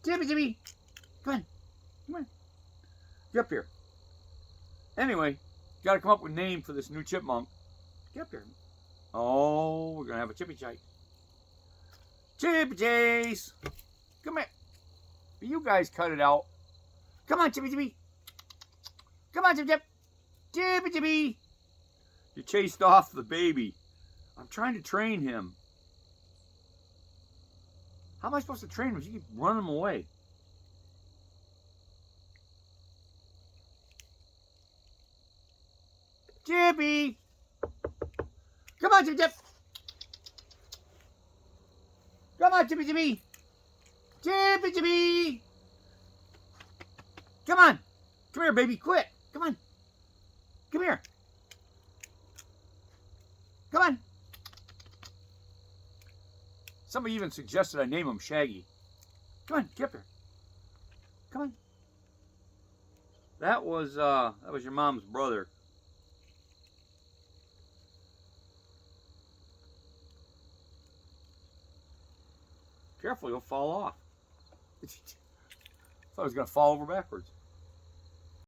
Chippy Chippy. Come on. Come on. Get up here. Anyway, got to come up with a name for this new chipmunk. Get up here. Oh, we're going to have a Chippy Chase. Chippy Chase. Come here. You guys cut it out. Come on, Chippy Chippy. Come on, Chip Chip. Chippy Chippy. You chased off the baby. I'm trying to train him. How am I supposed to train him if you keep running him away? Chippy! Come on, Chip Chip! Come on, Chippy Chippy! Chippy Chippy! Come on! Come here, baby, quick! Come on! Come here! Come on! Somebody even suggested I name him Shaggy. Come on, get up here. Come on. That was your mom's brother. Careful, you'll fall off. I thought he was going to fall over backwards.